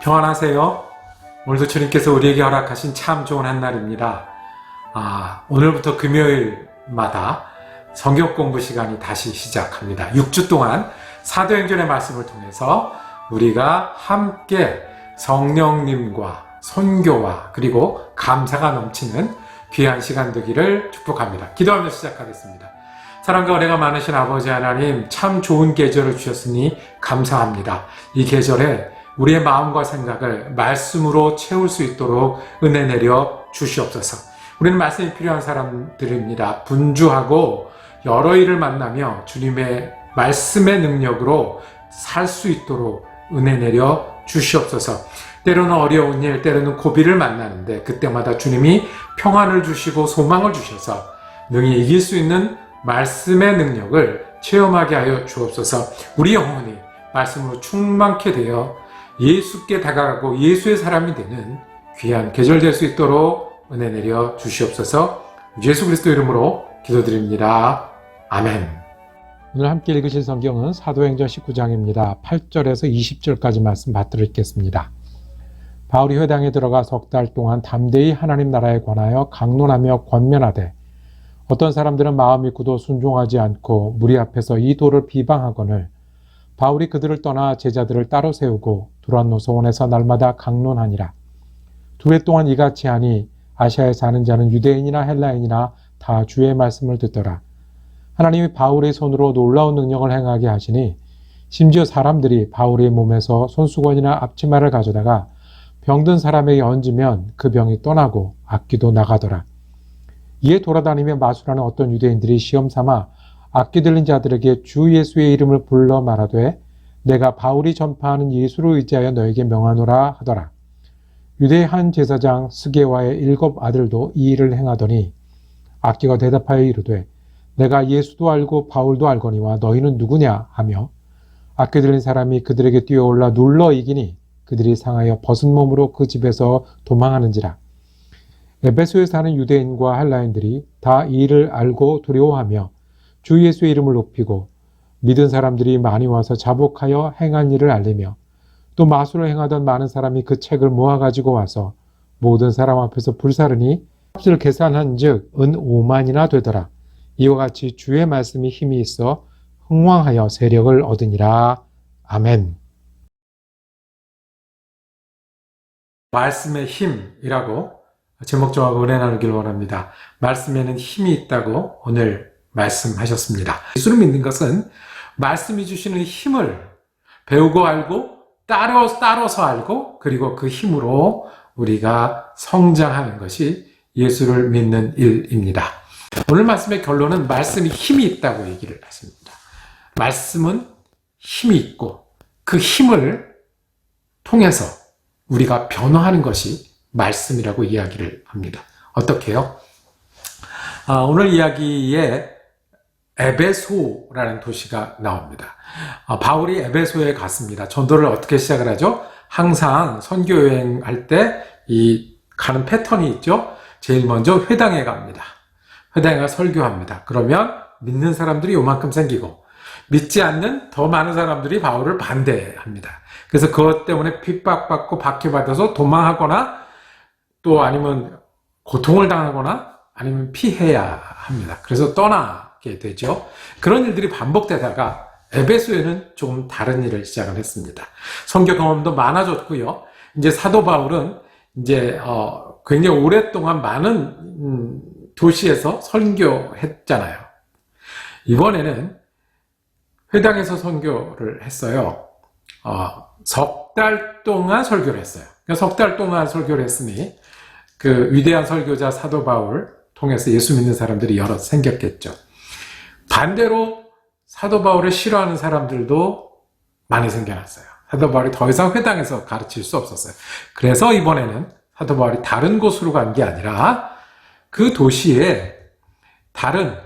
평안하세요. 오늘도 주님께서 우리에게 허락하신 참 좋은 한날입니다. 오늘부터 금요일마다 성경 공부 시간이 다시 시작합니다. 6주 동안 사도행전의 말씀을 통해서 우리가 함께 성령님과 선교와 그리고 감사가 넘치는 귀한 시간 되기를 축복합니다. 기도하며 시작하겠습니다. 사랑과 은혜가 많으신 아버지 하나님, 참 좋은 계절을 주셨으니 감사합니다. 이 계절에 우리의 마음과 생각을 말씀으로 채울 수 있도록 은혜 내려 주시옵소서. 우리는 말씀이 필요한 사람들입니다. 분주하고 여러 일을 만나며 주님의 말씀의 능력으로 살 수 있도록 은혜 내려 주시옵소서. 때로는 어려운 일, 때로는 고비를 만나는데 그때마다 주님이 평안을 주시고 소망을 주셔서 능히 이길 수 있는 말씀의 능력을 체험하게 하여 주옵소서. 우리 영혼이 말씀으로 충만케 되어 예수께 다가가고 예수의 사람이 되는 귀한 계절 될 수 있도록 은혜 내려 주시옵소서. 예수 그리스도 이름으로 기도드립니다. 아멘. 오늘 함께 읽으실 성경은 사도행전 19장입니다. 8절에서 20절까지 말씀 받들어 읽겠습니다. 바울이 회당에 들어가 석 달 동안 담대히 하나님 나라에 관하여 강론하며 권면하되 어떤 사람들은 마음이 굳어 순종하지 않고 무리 앞에서 이 도를 비방하거늘 바울이 그들을 떠나 제자들을 따로 세우고 두란노 소원에서 날마다 강론하니라. 2해 동안 이같이 하니 아시아에 사는 자는 유대인이나 헬라인이나 다 주의 말씀을 듣더라. 하나님이 바울의 손으로 놀라운 능력을 행하게 하시니 심지어 사람들이 바울의 몸에서 손수건이나 앞치마를 가져다가 병든 사람에게 얹으면 그 병이 떠나고 악귀도 나가더라. 이에 돌아다니며 마술하는 어떤 유대인들이 시험삼아 악귀 들린 자들에게 주 예수의 이름을 불러 말하되 내가 바울이 전파하는 예수를 의지하여 너에게 명하노라 하더라. 유대의 한 제사장 스게와의 7 아들도 이 일을 행하더니 악귀가 대답하여 이르되 내가 예수도 알고 바울도 알거니와 너희는 누구냐 하며 악귀 들린 사람이 그들에게 뛰어올라 눌러 이기니 그들이 상하여 벗은 몸으로 그 집에서 도망하는지라. 에베소에 사는 유대인과 헬라인들이 다 이 일을 알고 두려워하며 주 예수의 이름을 높이고 믿은 사람들이 많이 와서 자복하여 행한 일을 알리며 또 마술을 행하던 많은 사람이 그 책을 모아가지고 와서 모든 사람 앞에서 불사르니 값을 계산한 즉 은 5만이나 되더라. 이와 같이 주의 말씀이 힘이 있어 흥왕하여 세력을 얻으니라. 아멘. 말씀의 힘이라고 제목 정하고 은혜 나누길 원합니다. 말씀에는 힘이 있다고 오늘 말씀하셨습니다. 예수를 믿는 것은 말씀이 주시는 힘을 배우고 알고 따라서 알고 그리고 그 힘으로 우리가 성장하는 것이 예수를 믿는 일입니다. 오늘 말씀의 결론은 말씀이 힘이 있다고 얘기를 했습니다. 말씀은 힘이 있고 그 힘을 통해서 우리가 변화하는 것이 말씀이라고 이야기를 합니다. 어떻게요? 오늘 이야기에 에베소라는 도시가 나옵니다. 바울이 에베소에 갔습니다. 전도를 어떻게 시작을 하죠? 항상 선교 여행할 때 이 가는 패턴이 있죠. 제일 먼저 회당에 갑니다. 회당에 가서 설교합니다. 그러면 믿는 사람들이 요만큼 생기고 믿지 않는 더 많은 사람들이 바울을 반대합니다. 그래서 그것 때문에 핍박받고 박해받아서 도망하거나 또 아니면 고통을 당하거나 아니면 피해야 합니다. 그래서 떠나게 되죠. 그런 일들이 반복되다가 에베소에는 조금 다른 일을 시작을 했습니다. 선교 경험도 많아졌고요. 이제 사도 바울은 이제 굉장히 오랫동안 많은 도시에서 선교했잖아요. 이번에는 회당에서 선교를 했어요. 석 달 동안 설교를 했어요. 석 달 동안 설교를 했으니 그 위대한 설교자 사도 바울 통해서 예수 믿는 사람들이 여러 생겼겠죠. 반대로 사도 바울을 싫어하는 사람들도 많이 생겨났어요. 사도 바울이 더 이상 회당에서 가르칠 수 없었어요. 그래서 이번에는 사도 바울이 다른 곳으로 간 게 아니라 그 도시에 다른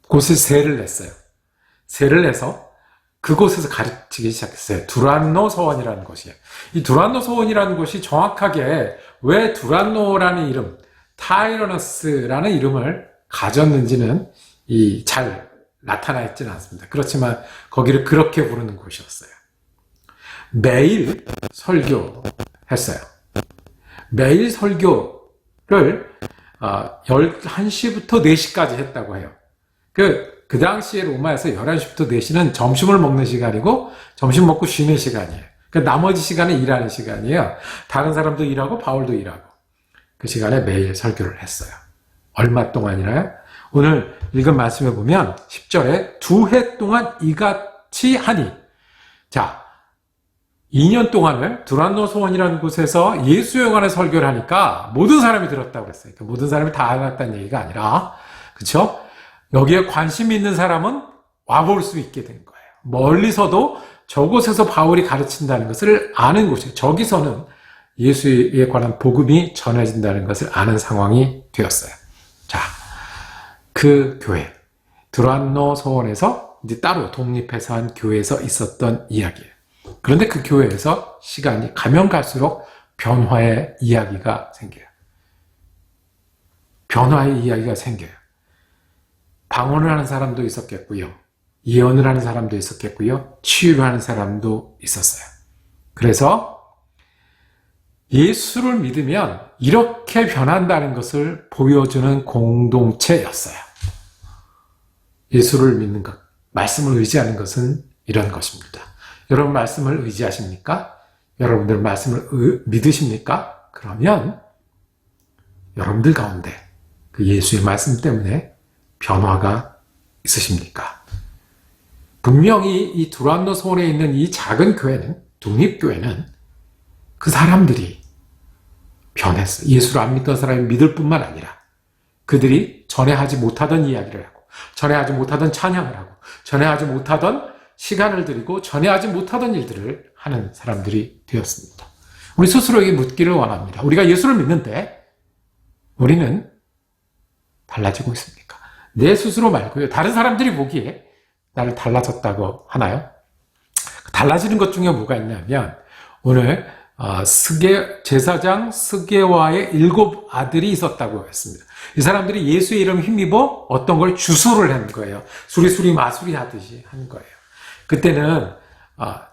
곳에 세를 냈어요. 세를 내서 그곳에서 가르치기 시작했어요. 두란노 서원이라는 곳이에요. 이 두란노 서원이라는 곳이 정확하게 왜 두란노라는 이름, 타이러너스라는 이름을 가졌는지는 잘 나타나 있지는 않습니다. 그렇지만 거기를 그렇게 부르는 곳이었어요. 매일 설교했어요. 매일 설교를 11시부터 4시까지 했다고 해요. 그 당시에 로마에서 11시부터 4시는 점심을 먹는 시간이고 점심 먹고 쉬는 시간이에요. 나머지 시간은 일하는 시간이에요. 다른 사람도 일하고 바울도 일하고 그 시간에 매일 설교를 했어요. 얼마 동안이나요? 오늘 읽은 말씀에 보면 10절에 2해 동안 이같이 하니, 자, 2년 동안을 두란노 소원이라는 곳에서 예수에 관해 설교를 하니까 모든 사람이 들었다고 그랬어요. 그러니까 모든 사람이 다 알았다는 얘기가 아니라, 그렇죠? 여기에 관심이 있는 사람은 와볼 수 있게 된 거예요. 멀리서도 저곳에서 바울이 가르친다는 것을 아는 곳이에요. 저기서는 예수에 관한 복음이 전해진다는 것을 아는 상황이 되었어요. 자, 그 교회, 두란노 소원에서 이제 따로 독립해서 한 교회에서 있었던 이야기예요. 그런데 그 교회에서 시간이 가면 갈수록 변화의 이야기가 생겨요. 변화의 이야기가 생겨요. 방언을 하는 사람도 있었겠고요. 예언을 하는 사람도 있었겠고요. 치유를 하는 사람도 있었어요. 그래서 예수를 믿으면 이렇게 변한다는 것을 보여주는 공동체였어요. 예수를 믿는 것, 말씀을 의지하는 것은 이런 것입니다. 여러분 말씀을 의지하십니까? 여러분들 말씀을 믿으십니까? 그러면 여러분들 가운데 그 예수의 말씀 때문에 변화가 있으십니까? 분명히 이 두란노 소원에 있는 이 작은 교회는, 독립교회는 그 사람들이 변했어요. 예수를 안 믿던 사람이 믿을 뿐만 아니라 그들이 전에 하지 못하던 이야기를 하고, 전에 하지 못하던 찬양을 하고, 전에 하지 못하던 시간을 들이고, 전에 하지 못하던 일들을 하는 사람들이 되었습니다. 우리 스스로에게 묻기를 원합니다. 우리가 예수를 믿는데 우리는 달라지고 있습니까? 내 스스로 말고요. 다른 사람들이 보기에 나를 달라졌다고 하나요? 달라지는 것 중에 뭐가 있냐면, 오늘 제사장 스게와의 7 아들이 있었다고 했습니다. 이 사람들이 예수의 이름 힘입어 어떤 걸 주소를 한 거예요. 수리수리 마수리 하듯이 한 거예요. 그때는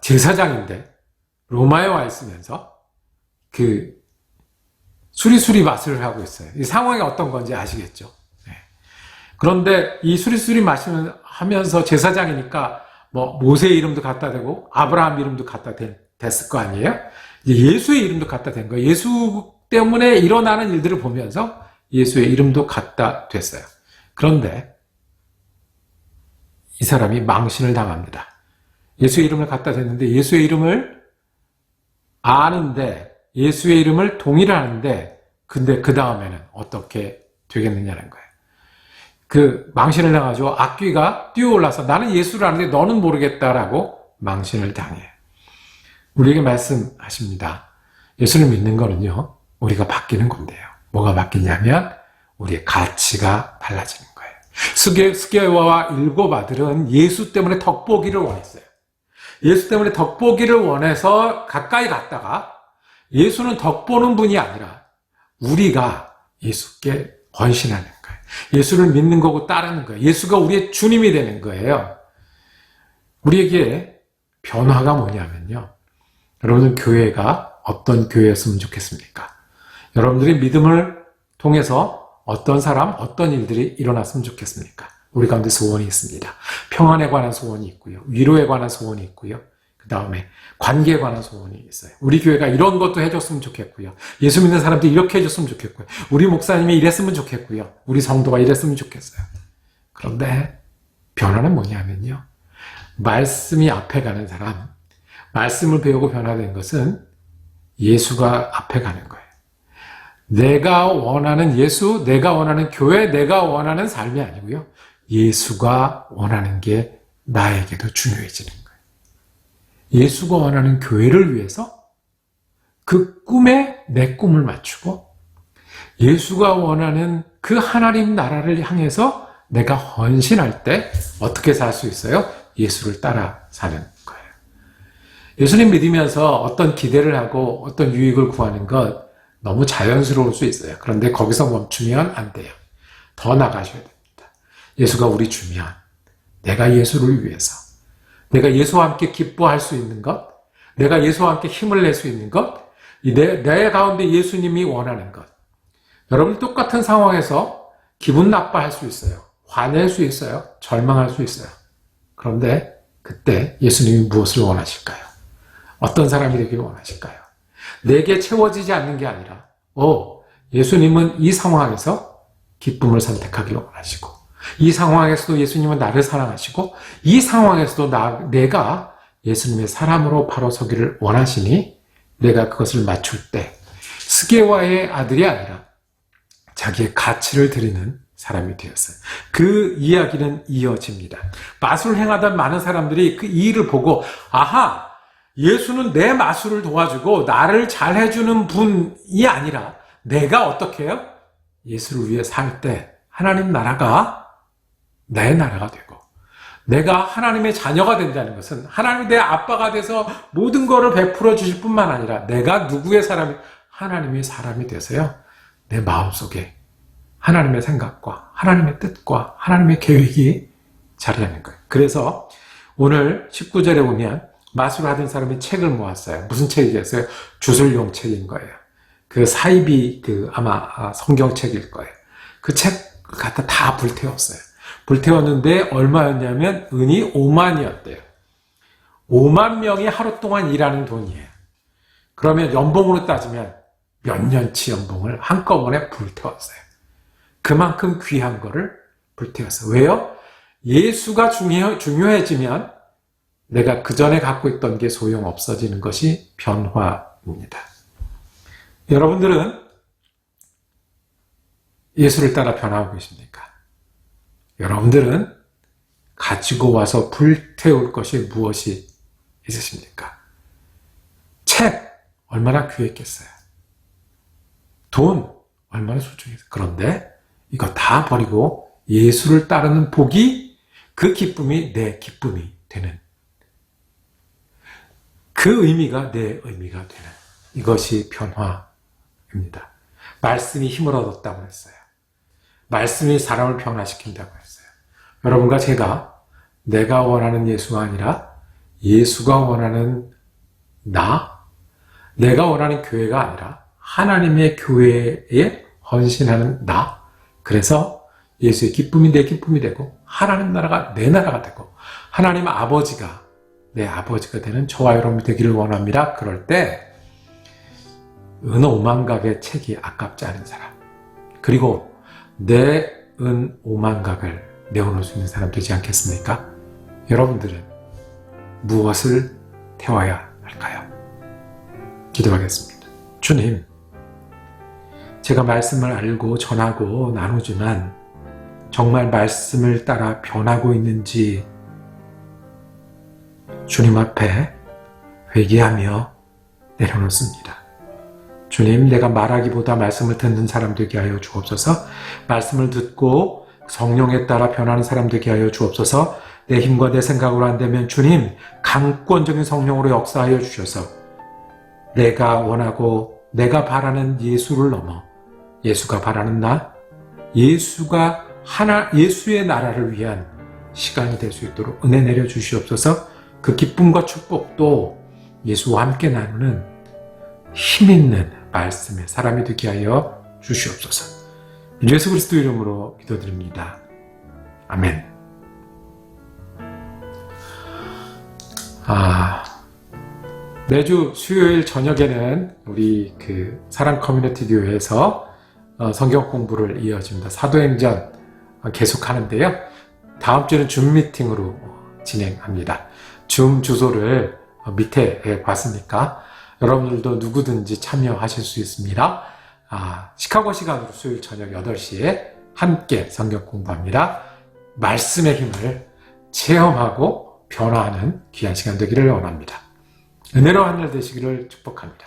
제사장인데 로마에 와 있으면서 그 수리수리 마술을 하고 있어요. 이 상황이 어떤 건지 아시겠죠? 네. 그런데 이 수리수리 마술을 하면서 제사장이니까 뭐 모세의 이름도 갖다 대고 아브라함 이름도 갖다 댔을 거 아니에요? 예수의 이름도 갖다 댄 거예요. 예수 때문에 일어나는 일들을 보면서 예수의 이름도 갖다 댔어요. 그런데 이 사람이 망신을 당합니다. 예수의 이름을 갖다 댔는데 예수의 이름을 아는데, 예수의 이름을 동의를 하는데, 근데 그 다음에는 어떻게 되겠느냐는 거예요. 그 망신을 당하죠. 악귀가 뛰어올라서 나는 예수를 아는데 너는 모르겠다라고 망신을 당해요. 우리에게 말씀하십니다. 예수를 믿는 거는요, 우리가 바뀌는 건데요. 뭐가 바뀌냐면 우리의 가치가 달라지는 거예요. 스게와와 7 아들은 예수 때문에 덕보기를 원했어요. 예수 때문에 덕보기를 원해서 가까이 갔다가, 예수는 덕보는 분이 아니라 우리가 예수께 헌신하는 거예요. 예수를 믿는 거고 따르는 거예요. 예수가 우리의 주님이 되는 거예요. 우리에게 변화가 뭐냐면요, 여러분은 교회가 어떤 교회였으면 좋겠습니까? 여러분들의 믿음을 통해서 어떤 사람, 어떤 일들이 일어났으면 좋겠습니까? 우리 가운데 소원이 있습니다. 평안에 관한 소원이 있고요. 위로에 관한 소원이 있고요. 그 다음에 관계에 관한 소원이 있어요. 우리 교회가 이런 것도 해줬으면 좋겠고요. 예수 믿는 사람들이 이렇게 해줬으면 좋겠고요. 우리 목사님이 이랬으면 좋겠고요. 우리 성도가 이랬으면 좋겠어요. 그런데 변화는 뭐냐면요, 말씀이 앞에 가는 사람, 말씀을 배우고 변화된 것은 예수가 앞에 가는 거예요. 내가 원하는 예수, 내가 원하는 교회, 내가 원하는 삶이 아니고요, 예수가 원하는 게 나에게도 중요해지는 거예요. 예수가 원하는 교회를 위해서 그 꿈에 내 꿈을 맞추고, 예수가 원하는 그 하나님 나라를 향해서 내가 헌신할 때 어떻게 살 수 있어요? 예수를 따라 사는 거예요. 예수님 믿으면서 어떤 기대를 하고 어떤 유익을 구하는 것 너무 자연스러울 수 있어요. 그런데 거기서 멈추면 안 돼요. 더 나가셔야 됩니다. 예수가 우리 주면, 내가 예수를 위해서, 내가 예수와 함께 기뻐할 수 있는 것, 내가 예수와 함께 힘을 낼 수 있는 것, 내 가운데 예수님이 원하는 것. 여러분 똑같은 상황에서 기분 나빠할 수 있어요. 화낼 수 있어요. 절망할 수 있어요. 그런데 그때 예수님이 무엇을 원하실까요? 어떤 사람이 되기를 원하실까요? 내게 채워지지 않는 게 아니라 예수님은 이 상황에서 기쁨을 선택하기를 원하시고, 이 상황에서도 예수님은 나를 사랑하시고, 이 상황에서도 내가 예수님의 사람으로 바로 서기를 원하시니 내가 그것을 맞출 때 스게와의 아들이 아니라 자기의 가치를 드리는 사람이 되었어요. 그 이야기는 이어집니다. 마술을 행하던 많은 사람들이 그 일을 보고 아하! 예수는 내 마술을 도와주고 나를 잘 해주는 분이 아니라 내가 어떻게 해요? 예수를 위해 살 때 하나님 나라가 내 나라가 되고, 내가 하나님의 자녀가 된다는 것은 하나님이 내 아빠가 돼서 모든 것을 베풀어 주실 뿐만 아니라 내가 누구의 사람이, 하나님의 사람이 돼서요, 내 마음속에 하나님의 생각과 하나님의 뜻과 하나님의 계획이 자리하는 거예요. 그래서 오늘 19절에 보면 마술을 하던 사람이 책을 모았어요. 무슨 책이겠어요? 주술용 책인 거예요. 그 사이비 아마 성경책일 거예요. 그 책 갖다 다 불태웠어요. 불태웠는데 얼마였냐면 은이 5만이었대요. 5만 명이 하루 동안 일하는 돈이에요. 그러면 연봉으로 따지면 몇 년치 연봉을 한꺼번에 불태웠어요. 그만큼 귀한 거를 불태웠어요. 왜요? 예수가 중요해지면 내가 그 전에 갖고 있던 게 소용없어지는 것이 변화입니다. 여러분들은 예수를 따라 변하고 계십니까? 여러분들은 가지고 와서 불태울 것이 무엇이 있으십니까? 책 얼마나 귀했겠어요? 돈 얼마나 소중했어요? 그런데 이거 다 버리고 예수를 따르는 복이, 그 기쁨이 내 기쁨이 되는, 그 의미가 내 의미가 되는, 이것이 변화입니다. 말씀이 힘을 얻었다고 했어요. 말씀이 사람을 변화시킨다고 했어요. 여러분과 제가 내가 원하는 예수가 아니라 예수가 원하는 내가 원하는 교회가 아니라 하나님의 교회에 헌신하는 나. 그래서 예수의 기쁨이 내 기쁨이 되고 하나님 나라가 내 나라가 되고 하나님 아버지가 내 아버지가 되는 저와 여러분이 되기를 원합니다. 그럴 때 은 5만 각의 책이 아깝지 않은 사람, 그리고 내 은 5만 각을 내어놓을 수 있는 사람 되지 않겠습니까? 여러분들은 무엇을 태워야 할까요? 기도하겠습니다. 주님, 제가 말씀을 알고 전하고 나누지만 정말 말씀을 따라 변하고 있는지 주님 앞에 회개하며 내려놓습니다. 주님, 내가 말하기보다 말씀을 듣는 사람 되게 하여 주옵소서. 말씀을 듣고 성령에 따라 변하는 사람 되게 하여 주옵소서. 내 힘과 내 생각으로 안 되면 주님, 강권적인 성령으로 역사하여 주셔서 내가 원하고 내가 바라는 예수를 넘어 예수가 바라는 예수의 나라를 위한 시간이 될 수 있도록 은혜 내려 주시옵소서. 그 기쁨과 축복도 예수와 함께 나누는 힘있는 말씀의 사람이 되게 하여 주시옵소서. 예수 그리스도 이름으로 기도드립니다. 아멘. 매주 수요일 저녁에는 우리 사랑 커뮤니티 교회에서 성경 공부를 이어집니다. 사도행전 계속하는데요. 다음 주는 줌 미팅으로 진행합니다. 줌 주소를 밑에 봤으니까 여러분들도 누구든지 참여하실 수 있습니다. 시카고 시간으로 수요일 저녁 8시에 함께 성경 공부합니다. 말씀의 힘을 체험하고 변화하는 귀한 시간 되기를 원합니다. 은혜로운 한 날 되시기를 축복합니다.